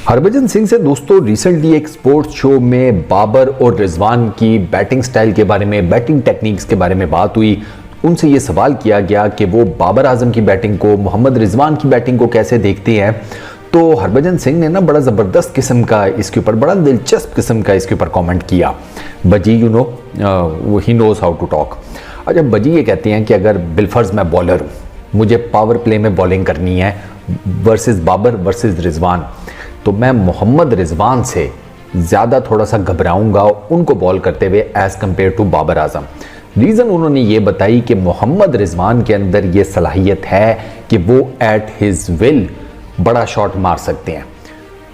हरभजन सिंह से दोस्तों रिसेंटली एक स्पोर्ट्स शो में बाबर और रिजवान की बैटिंग स्टाइल के बारे में, बैटिंग टेक्निक्स के बारे में बात हुई। उनसे ये सवाल किया गया कि वो बाबर आजम की बैटिंग को, मोहम्मद रिजवान की बैटिंग को कैसे देखते हैं। तो हरभजन सिंह ने ना बड़ा ज़बरदस्त किस्म का इसके ऊपर, बड़ा दिलचस्प किस्म का इसके ऊपर कमेंट किया। Budgie he knows how to talk. अच्छा, बजी ये कहते हैं कि अगर बिलफर्ज मैं बॉलर हूँ, मुझे पावर प्ले में बॉलिंग करनी है वर्सेस बाबर वर्सेस रिजवान, तो मैं मोहम्मद रिजवान से ज़्यादा थोड़ा सा घबराऊंगा उनको बॉल करते हुए as compared to Babar Azam. Reason उन्होंने ये बताई कि मोहम्मद रिजवान के अंदर ये सलाहियत है कि वो एट हिज विल बड़ा शॉट मार सकते हैं।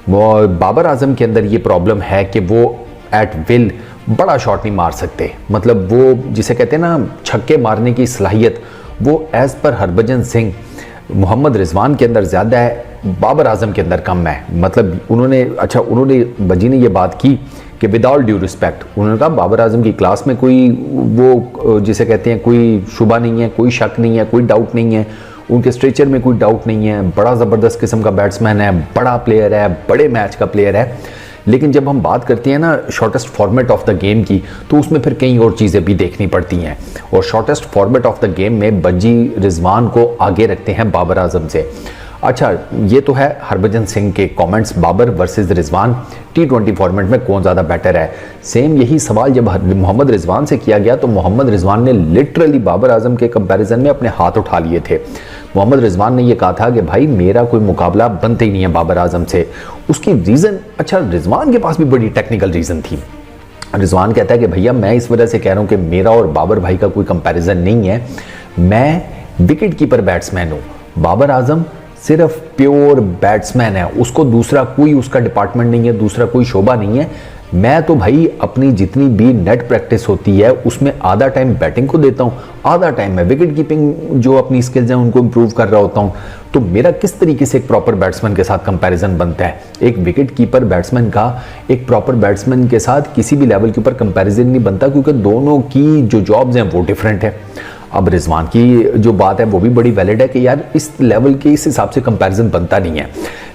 वो बाबर आजम के अंदर ये प्रॉब्लम है कि वो एट विल बड़ा शॉट नहीं मार सकते। मतलब वो जिसे कहते हैं ना छक्के मारने की सलाहियत, वो एज़ पर हरभजन सिंह मोहम्मद रिजवान के अंदर ज़्यादा है, बाबर आजम के अंदर कम है। मतलब उन्होंने बजी ने ये बात की कि विदाउट ड्यू रिस्पेक्ट, उन्होंने कहा बाबर आजम की क्लास में कोई वो जिसे कहते हैं कोई शुबा नहीं है, कोई शक नहीं है, कोई डाउट नहीं है, उनके स्ट्रेचर में कोई डाउट नहीं है, बड़ा ज़बरदस्त किस्म का बैट्समैन है, बड़ा प्लेयर है, बड़े मैच का प्लेयर है। लेकिन जब हम बात करते हैं ना shortest format of the game की, तो उसमें फिर कई और चीज़ें भी देखनी पड़ती हैं। और shortest format of the game में बजी रिजवान को आगे रखते हैं बाबर आजम से। अच्छा, ये तो है हरभजन सिंह के comments, Babar versus Rizwan T20 format में कौन ज़्यादा बेटर है। सेम यही सवाल जब मोहम्मद रिजवान से किया गया तो मोहम्मद रिजवान ने लिटरली बाबर आजम के कंपैरिजन में अपने हाथ उठा लिए थे। मोहम्मद रिजवान ने यह कहा था कि भाई मेरा कोई मुकाबला बनते ही नहीं है बाबर आजम से। उसकी रीज़न, अच्छा रिजवान के पास भी बड़ी टेक्निकल रीज़न थी। रिजवान कहता है कि भैया मैं इस वजह से कह रहा हूँ कि मेरा और बाबर भाई का कोई कंपैरिजन नहीं है, मैं विकेट कीपर बैट्समैन हूँ, बाबर आजम सिर्फ प्योर बैट्समैन है, उसको दूसरा कोई उसका डिपार्टमेंट नहीं है, दूसरा कोई शोबा नहीं है। मैं तो भाई अपनी जितनी भी नेट प्रैक्टिस होती है उसमें आधा टाइम बैटिंग को देता हूँ, आधा टाइम मैं विकेट कीपिंग जो अपनी स्किल्स हैं उनको इम्प्रूव कर रहा होता हूँ। तो मेरा किस तरीके से एक प्रॉपर बैट्समैन के साथ कंपैरिजन बनता है। एक विकेट कीपर बैट्समैन का एक प्रॉपर बैट्समैन के साथ किसी भी लेवल के ऊपर कंपैरिजन नहीं बनता, क्योंकि दोनों की जो जॉब्स हैं वो डिफरेंट है। अब रिजवान की जो बात है वो भी बड़ी वैलिड है कि यार इस लेवल के इस हिसाब से कंपैरिजन बनता नहीं है।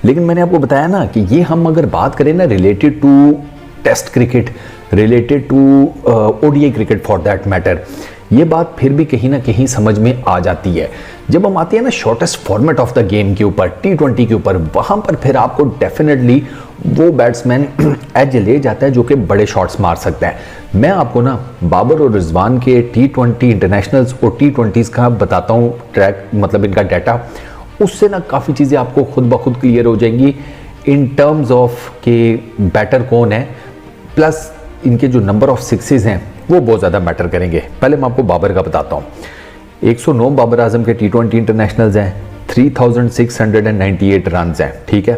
लेकिन मैंने आपको बताया ना कि ये हम अगर बात करें ना related to test cricket, related to ODI cricket for that matter, ये बात फिर भी कहीं ना कहीं समझ में आ जाती है। जब हम आते हैं ना shortest format of the game के ऊपर, T20 के ऊपर, वहां पर फिर आपको डेफिनेटली वो बैट्समैन एज ले जाता है जो कि बड़े शॉट्स मार सकता है। मैं आपको ना बाबर और रिजवान के T20 इंटरनेशनल्स और T20s का बताता हूँ ट्रैक, मतलब इनका डाटा, उससे ना काफ़ी चीज़ें आपको खुद ब खुद क्लियर हो जाएंगी इन टर्म्स ऑफ के बैटर कौन है, प्लस इनके जो नंबर ऑफ सिक्सेस हैं वो बहुत ज़्यादा मैटर करेंगे। पहले मैं आपको बाबर का बताता हूँ। 109 बाबर आजम के T20 इंटरनेशनल्स हैं, 3698 रन हैं, ठीक है।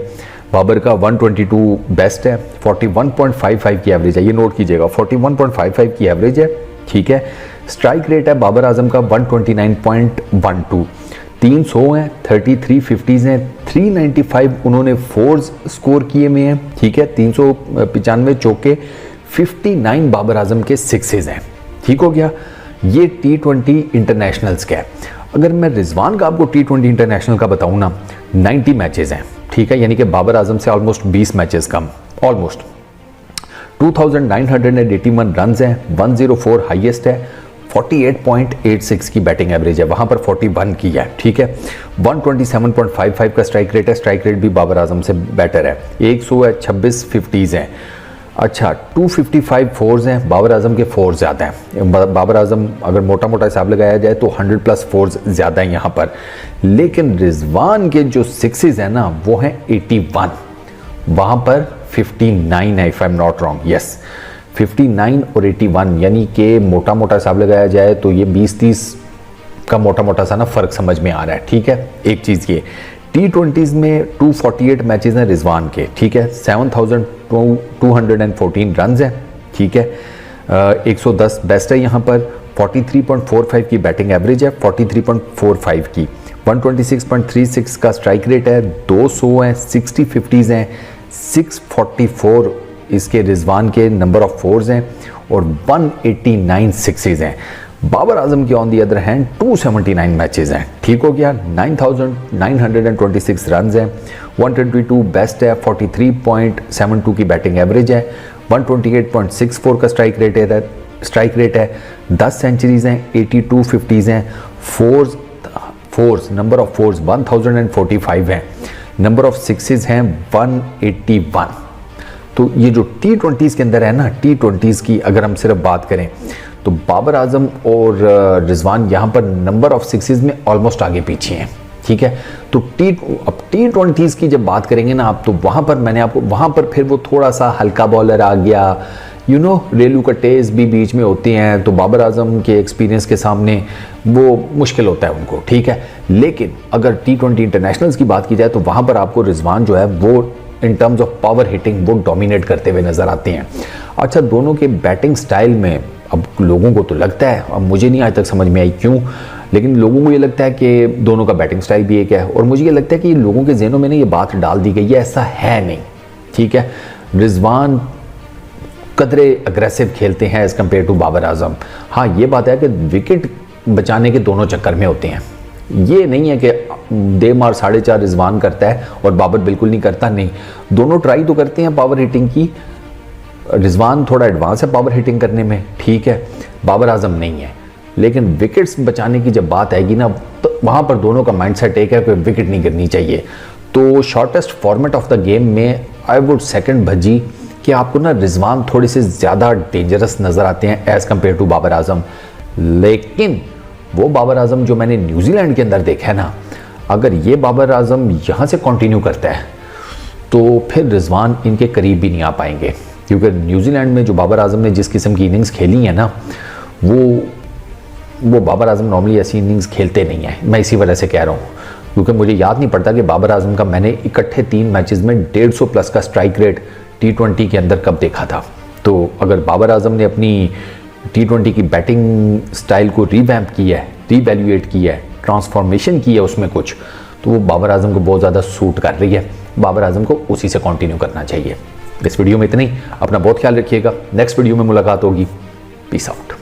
बाबर का 122 बेस्ट है, 41.55 की एवरेज है, ये नोट कीजिएगा, 41.55 की एवरेज है, ठीक है। स्ट्राइक रेट है बाबर आजम का 129.12, 300 हैं, 33 50s हैं, 395 उन्होंने फोर्स स्कोर किए हुए हैं, ठीक है। 395 चौके, 59 बाबर आजम के सिक्सेस हैं, ठीक हो गया। ये T20 इंटरनेशनल्स का है। अगर मैं रिजवान का आपको T20 इंटरनेशनल का बताऊं ना, 90 मैचेस हैं, ठीक है, यानी कि बाबर आजम से ऑलमोस्ट 20 मैचेस कम, ऑलमोस्ट। 2981 रन हैं, 104 हाईएस्ट है, 48.86 की बैटिंग एवरेज है, वहां पर 41 की है, ठीक है। 127.55 का स्ट्राइक रेट है, स्ट्राइक रेट भी बाबर आजम से बेटर है। 100 है, 26 50s हैं। अच्छा, 255 फोर्स हैं, बाबर आजम के फोर्स ज़्यादा हैं। बाबर आजम अगर मोटा मोटा हिसाब लगाया जाए तो 100+ फोर्स ज़्यादा हैं यहाँ पर। लेकिन रिजवान के जो सिक्सेस हैं ना वो हैं 81, वहाँ पर 59 है, if I am not wrong, yes 59 और 81, यानी कि मोटा मोटा हिसाब लगाया जाए तो ये 20-30 का मोटा मोटा सा ना फ़र्क समझ में आ रहा है, ठीक है। एक चीज़ ये T20s में 248 मैचेस हैं रिजवान के, ठीक है, 7214 रन हैं, ठीक है। 110 बेस्ट है यहाँ पर, 43.45 की बैटिंग एवरेज है, 43.45 की, 126.36 का स्ट्राइक रेट है, 200 हैं, 60 50s हैं, 644 इसके रिजवान के नंबर ऑफ फोर्स हैं और 189 सिक्सेस हैं। बाबर आजम के on the other hand 279 matches हैं, ठीक हो गया, 9,926 रन हैं, 122 बेस्ट है, 43.72 की बैटिंग एवरेज है, 128.64 का स्ट्राइक रेट है, 10 सेंचुरीज हैं, 82 50s हैं, फोर्स नंबर ऑफ फोर्स 1045 हैं, नंबर ऑफ सिक्सेस हैं 181। तो ये जो T20s के अंदर है ना, T20s की अगर हम सिर्फ बात करें तो बाबर आजम और रिजवान यहाँ पर नंबर ऑफ सिक्सेस में ऑलमोस्ट आगे पीछे हैं, ठीक है। तो अब T20s की जब बात करेंगे ना आप, तो वहाँ पर मैंने आपको वहाँ पर फिर वो थोड़ा सा हल्का बॉलर आ गया, रेलू का टेस्ट भी बीच में होते हैं, तो बाबर आजम के एक्सपीरियंस के सामने वो मुश्किल होता है उनको, ठीक है। लेकिन अगर T20 इंटरनेशनल्स की बात की जाए तो वहाँ पर आपको रिजवान जो है वो in terms of power hitting वो डोमिनेट करते हुए नजर आते हैं। अच्छा, दोनों के बैटिंग स्टाइल में अब लोगों को तो लगता है, अब मुझे नहीं आज तक समझ में आई क्यों, लेकिन लोगों को ये लगता है कि दोनों का बैटिंग स्टाइल भी एक है, और मुझे ये लगता है कि लोगों के ज़हनों में ना ये बात डाल दी गई है, ऐसा है नहीं, ठीक है। रिजवान कदरे अग्रेसिव खेलते हैं एज़ कम्पेयर टू बाबर आजम। हाँ, ये बात है कि विकेट बचाने के दोनों चक्कर में होते हैं, ये नहीं है कि दे मार 4.5 रिजवान करता है और बाबर बिल्कुल नहीं करता, नहीं, दोनों ट्राई तो करते हैं पावर हिटिंग की। रिजवान थोड़ा एडवांस है पावर हिटिंग करने में, ठीक है, बाबर आजम नहीं है, लेकिन विकेट्स बचाने की जब बात आएगी ना, तो वहाँ पर दोनों का माइंडसेट एक है कि विकेट नहीं गिरनी चाहिए। तो shortest format of the game में आई वुड सेकंड भजी कि आपको ना रिजवान थोड़े से ज़्यादा डेंजरस नज़र आते हैं एज़ कम्पेयर टू बाबर आजम। लेकिन वो बाबर आजम जो मैंने न्यूजीलैंड के अंदर देखा है ना, अगर ये बाबर आजम यहाँ से कंटिन्यू करता है तो फिर रिजवान इनके करीब भी नहीं आ पाएंगे, क्योंकि न्यूजीलैंड में जो बाबर आजम ने जिस किस्म की इनिंग्स खेली है ना, वो बाबर आजम नॉर्मली ऐसी इनिंग्स खेलते नहीं है। मैं इसी वजह से कह रहा हूँ, क्योंकि मुझे याद नहीं पड़ता कि बाबर आजम का मैंने इकट्ठे 3 मैचेस में 150 प्लस का स्ट्राइक रेट T20 के अंदर कब देखा था। तो अगर बाबर आजम ने अपनी T20 की बैटिंग स्टाइल को रिवैम्प किया है, रीवैल्यूएट किया है, ट्रांसफॉर्मेशन की है उसमें कुछ, तो वो बाबर आजम को बहुत ज़्यादा सूट कर रही है। बाबर आजम को उसी से कंटिन्यू करना चाहिए। इस वीडियो में इतना ही, अपना बहुत ख्याल रखिएगा, नेक्स्ट वीडियो में मुलाकात होगी, पीस आउट।